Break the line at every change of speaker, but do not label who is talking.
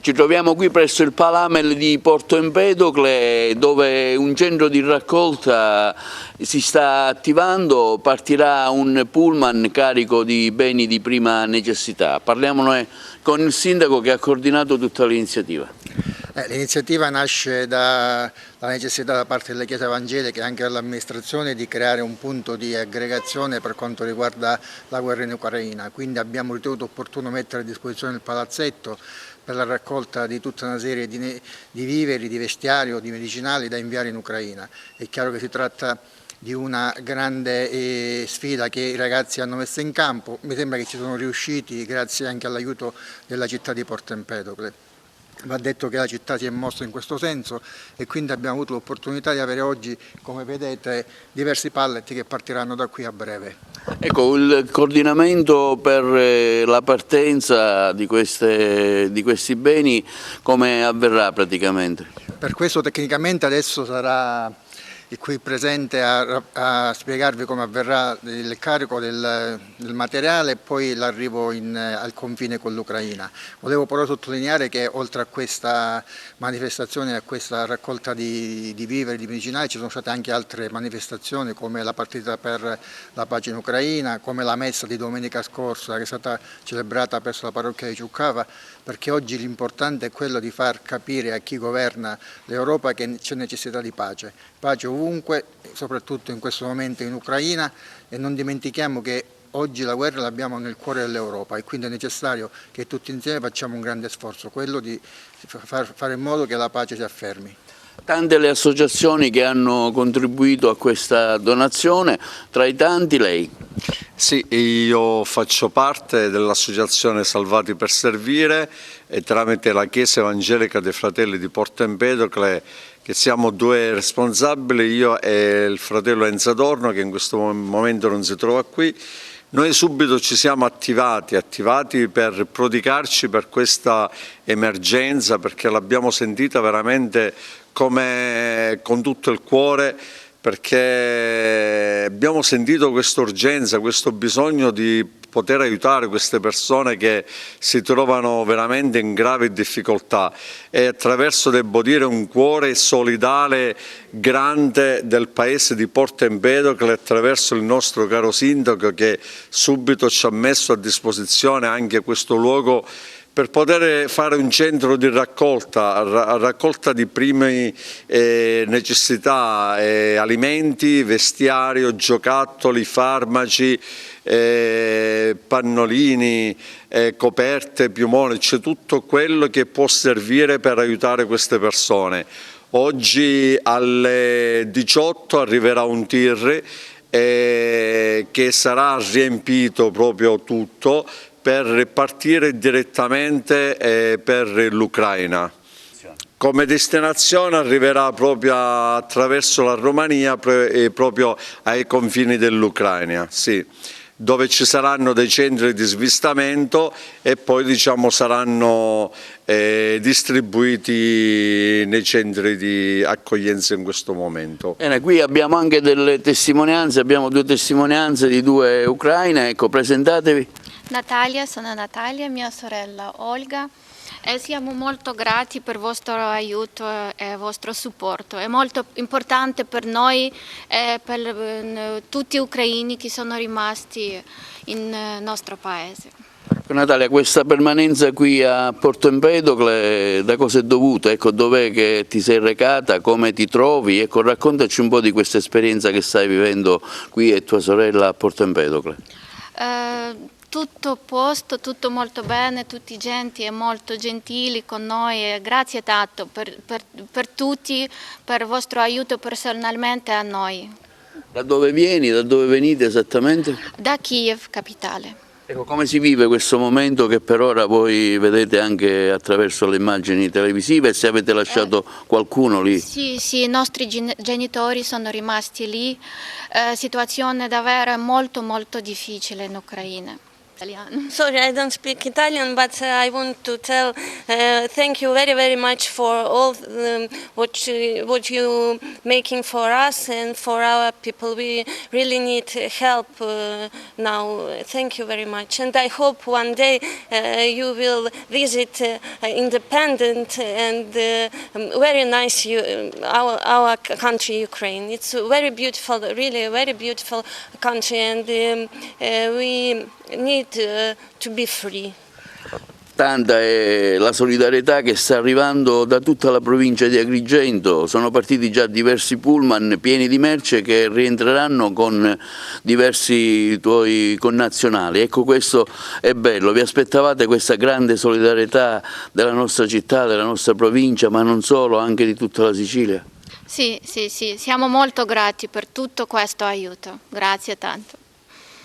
Ci troviamo qui presso il Palamel di Porto Empedocle, dove un centro di raccolta si sta attivando. Partirà un pullman carico di beni di prima necessità. Parliamone con il sindaco che ha coordinato tutta l'iniziativa.
L'iniziativa nasce dalla necessità da parte delle chiese evangeliche e anche dell'amministrazione di creare un punto di aggregazione per quanto riguarda la guerra in Ucraina, quindi abbiamo ritenuto opportuno mettere a disposizione il palazzetto per la raccolta di tutta una serie di viveri, di vestiario, di medicinali da inviare in Ucraina. È chiaro che si tratta di una grande sfida che i ragazzi hanno messo in campo, mi sembra che ci sono riusciti grazie anche all'aiuto della città di Porto Empedocle. Va detto che la città si è mossa in questo senso e quindi abbiamo avuto l'opportunità di avere oggi, come vedete, diversi pallet che partiranno da qui a breve.
Ecco, il coordinamento per la partenza di questi beni come avverrà praticamente?
Per questo tecnicamente adesso sarà qui presente a spiegarvi come avverrà il carico del materiale e poi l'arrivo al confine con l'Ucraina. Volevo però sottolineare che oltre a questa manifestazione, a questa raccolta di viveri, di medicinali, ci sono state anche altre manifestazioni come la partita per la pace in Ucraina, come la messa di domenica scorsa che è stata celebrata presso la parrocchia di Ciuccava, perché oggi l'importante è quello di far capire a chi governa l'Europa che c'è necessità di pace. Pace ovunque, soprattutto in questo momento in Ucraina, e non dimentichiamo che oggi la guerra l'abbiamo nel cuore dell'Europa e quindi è necessario che tutti insieme facciamo un grande sforzo, quello di fare in modo che la pace si affermi.
Tante le associazioni che hanno contribuito a questa donazione, tra i tanti lei.
Sì, io faccio parte dell'associazione Salvati per Servire e tramite la Chiesa Evangelica dei Fratelli di Porto Empedocle, che siamo due responsabili, io e il fratello Enzo Adorno che in questo momento non si trova qui, noi subito ci siamo attivati per prodigarci per questa emergenza, perché l'abbiamo sentita veramente come con tutto il cuore, perché abbiamo sentito questa urgenza, questo bisogno di poter aiutare queste persone che si trovano veramente in gravi difficoltà e attraverso, devo dire, un cuore solidale grande del paese di Porto Empedocle, attraverso il nostro caro sindaco che subito ci ha messo a disposizione anche questo luogo per poter fare un centro di raccolta di prime necessità, alimenti, vestiario, giocattoli, farmaci, pannolini, coperte, piumoni, c'è tutto quello che può servire per aiutare queste persone. Oggi alle 18 arriverà un tir che sarà riempito proprio tutto per partire direttamente per l'Ucraina. Come destinazione arriverà proprio attraverso la Romania e proprio ai confini dell'Ucraina, sì, dove ci saranno dei centri di smistamento e poi diciamo saranno distribuiti nei centri di accoglienza in questo momento.
Bene, qui abbiamo anche delle testimonianze, abbiamo due testimonianze di due ucraine, ecco, presentatevi.
Sono Natalia, mia sorella Olga e siamo molto grati per il vostro aiuto e il vostro supporto. È molto importante per noi e per tutti gli ucraini che sono rimasti nel nostro paese.
Natalia, questa permanenza qui a Porto Empedocle da cosa è dovuta? Ecco, dov'è che ti sei recata, come ti trovi? Ecco, raccontaci un po' di questa esperienza che stai vivendo qui e tua sorella a Porto Empedocle.
Tutto a posto, tutto molto bene, tutti genti e molto gentili con noi e grazie tanto per tutti, per il vostro aiuto personalmente a noi.
Da dove vieni, da dove venite esattamente?
Da Kiev, capitale.
Ecco, come si vive questo momento che per ora voi vedete anche attraverso le immagini televisive e se avete lasciato qualcuno lì?
Sì, i nostri genitori sono rimasti lì, situazione davvero molto difficile in Ucraina. Italiano.
Sorry, I don't speak Italian, but I want to tell thank you very, very much for all what you making for us and for our people. We really need help now. Thank you very much, and I hope one day you will visit independent and very nice our country, Ukraine. It's very beautiful, really a very beautiful country, and we need to be free.
Tanta è la solidarietà che sta arrivando da tutta la provincia di Agrigento. Sono partiti già diversi pullman pieni di merce che rientreranno con diversi tuoi connazionali. Ecco, questo è bello. Vi aspettavate questa grande solidarietà della nostra città, della nostra provincia, ma non solo, anche di tutta la Sicilia?
Sì, siamo molto grati per tutto questo aiuto. Grazie tanto.